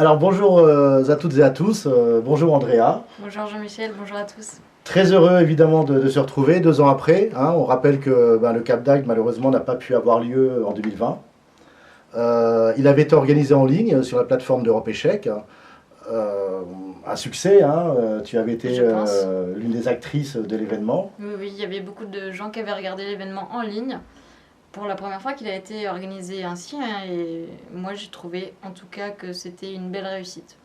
Alors bonjour à toutes et à tous, bonjour Andrea. Bonjour Jean-Michel, bonjour à tous. Très heureux évidemment de se retrouver 2 ans après. On rappelle que le Cap d'Agde malheureusement n'a pas pu avoir lieu en 2020. Il avait été organisé en ligne sur la plateforme d'Europe Échec. Un succès, tu avais été l'une des actrices de l'événement. Oui, il y avait beaucoup de gens qui avaient regardé l'événement en ligne pour la première fois qu'il a été organisé ainsi, et moi j'ai trouvé en tout cas que c'était une belle réussite.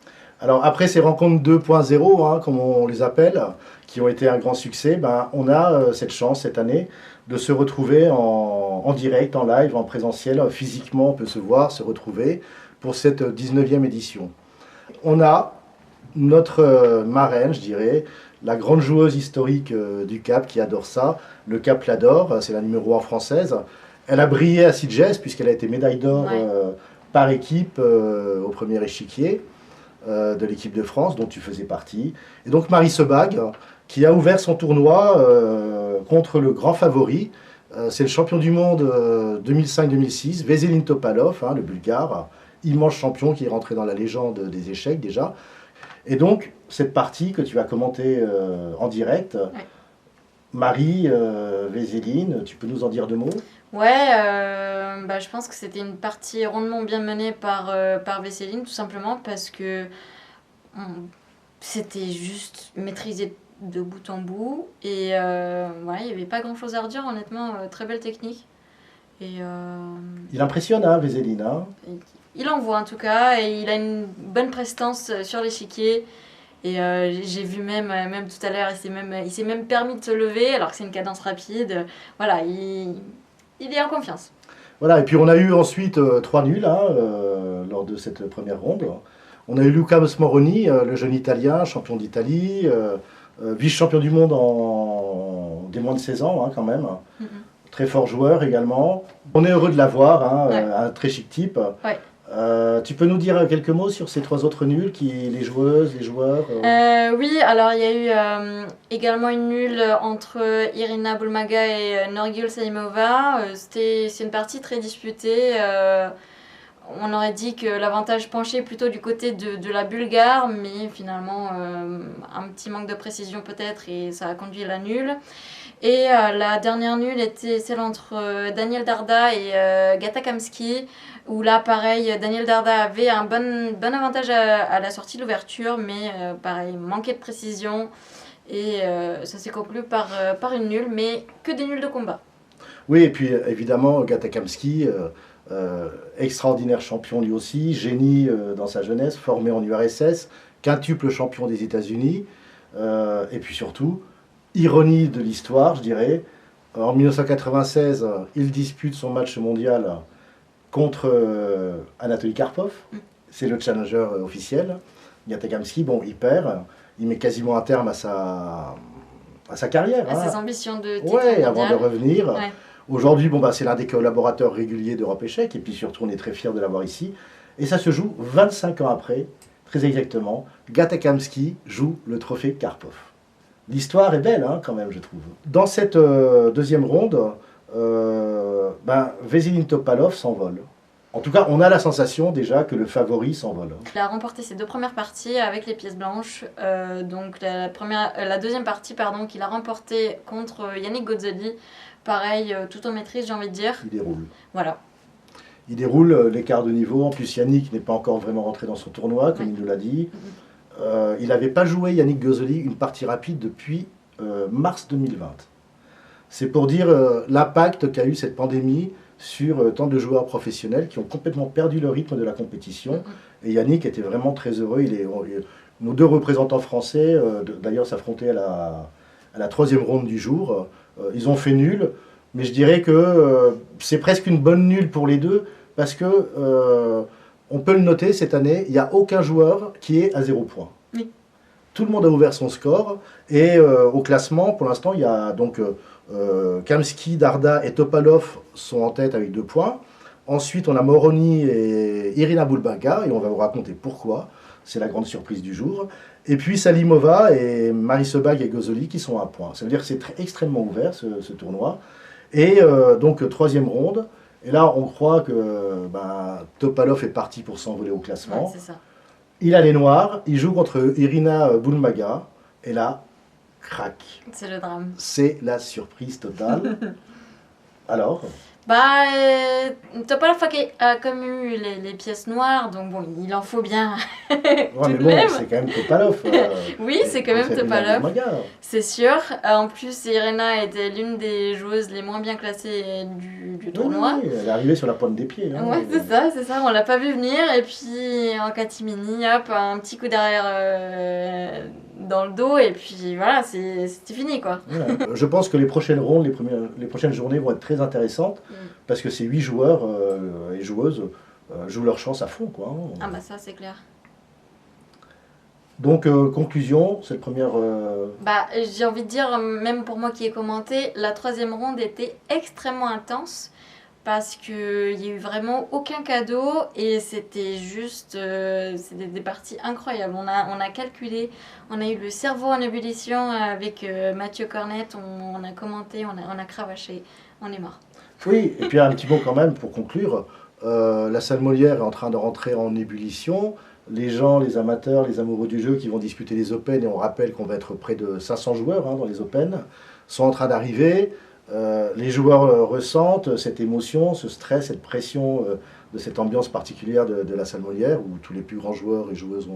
Alors après ces rencontres 2.0, comme on les appelle, qui ont été un grand succès, on a cette chance cette année de se retrouver en direct, en live, en présentiel, physiquement on peut se voir, se retrouver pour cette 19e édition. On a notre marraine, je dirais, la grande joueuse historique du Cap qui adore ça. Le Cap l'adore, c'est la numéro 1 française. Elle a brillé à Sitges puisqu'elle a été médaille d'or par équipe au premier échiquier de l'équipe de France dont tu faisais partie. Et donc Marie Sebag qui a ouvert son tournoi contre le grand favori. C'est le champion du monde 2005-2006, Veselin Topalov, le Bulgare, immense champion qui est rentré dans la légende des échecs déjà. Et donc, cette partie que tu as commentée en direct, Marie, Veselin, tu peux nous en dire 2 mots? Je pense que c'était une partie rondement bien menée par Veselin, tout simplement parce que c'était juste maîtrisé de bout en bout. Et il n'y avait pas grand chose à redire, honnêtement, très belle technique. Et, il impressionne, Veselin. Il envoie en tout cas, et il a une bonne prestance sur l'échiquier. Et j'ai vu même tout à l'heure, il s'est même permis de se lever alors que c'est une cadence rapide. Voilà, il est en confiance. Voilà, et puis on a eu ensuite 3 nuls lors de cette première ronde. On a eu Luca Moroni, le jeune Italien, champion d'Italie, vice-champion du monde des moins de 16 ans quand même. Très fort joueur également. On est heureux de l'avoir, un très chic type. Ouais. Tu peux nous dire quelques mots sur ces 3 autres nuls, les joueuses, les joueurs Oui, alors il y a eu également une nulle entre Irina Bulmaga et Nurgül Salimova. C'est une partie très disputée. On aurait dit que l'avantage penchait plutôt du côté de la Bulgare, mais finalement un petit manque de précision peut-être, et ça a conduit à la nulle. Et la dernière nulle était celle entre Daniel Darda et Gata Kamsky, où là, pareil, Daniel Darda avait un bon avantage à la sortie de l'ouverture, mais pareil, manquait de précision, et ça s'est conclu par une nulle, mais que des nuls de combat. Oui, et puis évidemment, Gata Kamsky, extraordinaire champion lui aussi, génie dans sa jeunesse, formé en URSS, quintuple champion des États-Unis, et puis surtout, ironie de l'histoire, je dirais, en 1996, il dispute son match mondial contre Anatoly Karpov, c'est le challenger officiel. Gata Kamsky, il perd, il met quasiment un terme à sa carrière. À ses ambitions de titre mondial. Avant de revenir. Ouais. Aujourd'hui, c'est l'un des collaborateurs réguliers d'Europe Échec, et puis surtout, on est très fiers de l'avoir ici. Et ça se joue 25 ans après, très exactement. Gata Kamsky joue le trophée Karpov. L'histoire est belle, quand même, je trouve. Dans cette deuxième ronde, Veselin Topalov s'envole. En tout cas, on a la sensation déjà que le favori s'envole. Il a remporté ses 2 premières parties avec les pièces blanches. Donc la deuxième partie, qu'il a remportée contre Yannick Gozzoli. Pareil, tout en maîtrise, j'ai envie de dire. Il déroule. Voilà. Il déroule l'écart de niveau. En plus, Yannick n'est pas encore vraiment rentré dans son tournoi, comme il nous l'a dit. Il n'avait pas joué, Yannick Gozzoli, une partie rapide depuis mars 2020. C'est pour dire l'impact qu'a eu cette pandémie sur tant de joueurs professionnels qui ont complètement perdu le rythme de la compétition. Et Yannick était vraiment très heureux. Nos 2 représentants français, d'ailleurs, s'affrontaient à la 3e ronde du jour. Ils ont fait nul, mais je dirais que c'est presque une bonne nulle pour les 2, parce que on peut le noter cette année, il n'y a aucun joueur qui est à 0 points. Oui. Tout le monde a ouvert son score, et au classement, pour l'instant, il y a donc Kamsky, Darda et Topalov sont en tête avec 2 points. Ensuite, on a Moroni et Irina Bulmaga, et on va vous raconter pourquoi. C'est la grande surprise du jour. Et puis Salimova et Marie Sebag et Gozzoli qui sont à 1 point. Ça veut dire que c'est extrêmement ouvert ce tournoi. Et donc 3e ronde. Et là, on croit que Topalov est parti pour s'envoler au classement. Ouais, c'est ça. Il a les noirs, il joue contre Irina Boulmaga, et là, crac, C'est le drame. c'est la surprise totale. Alors, Bah, Topalov a comme eu les pièces noires, donc bon, il en faut bien ouais, tout mais de bon, même. c'est quand même Topalov. Oui, c'est quand même Irina Topalov, Boulmaga. c'est sûr. En plus, Irina était l'une des joueuses les moins bien classées du tournoi. Oui, elle est arrivée sur la pointe des pieds. Hein. Ouais, c'est ça, on l'a pas vu venir. Et puis en catimini, hop, un petit coup derrière dans le dos, et puis voilà, c'était fini quoi. Voilà. Je pense que les prochaines rondes, les prochaines journées vont être très intéressantes parce que ces 8 joueurs et joueuses jouent leur chance à fond. Quoi, hein. Ah bah ça, c'est clair. Donc, conclusion, cette première. Bah, j'ai envie de dire, même pour moi qui ai commenté, la troisième ronde était extrêmement intense parce qu'il n'y a eu vraiment aucun cadeau et c'était juste c'était des parties incroyables. On a calculé, on a eu le cerveau en ébullition avec Mathieu Cornette, on a commenté, on a cravaché, on est mort. Oui, et puis un petit mot quand même pour conclure. La salle Molière est en train de rentrer en ébullition. Les gens, les amateurs, les amoureux du jeu qui vont disputer les Open, et on rappelle qu'on va être près de 500 joueurs hein, dans les Open, sont en train d'arriver. Les joueurs ressentent cette émotion, ce stress, cette pression de cette ambiance particulière de la salle Molière où tous les plus grands joueurs et joueuses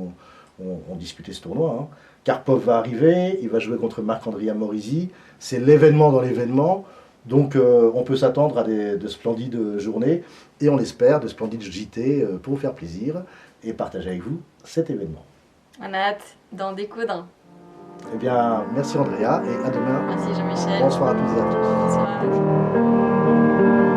ont disputé ce tournoi. Hein. Karpov va arriver, il va jouer contre Marc-André Morisi. C'est l'événement dans l'événement. Donc on peut s'attendre à de splendides journées et on l'espère, de splendides JT pour vous faire plaisir et partager avec vous cet événement. On a hâte d'en découdre. Eh bien, merci Andrea et à demain. Merci Jean-Michel. Bonsoir à toutes et à tous. Bonsoir.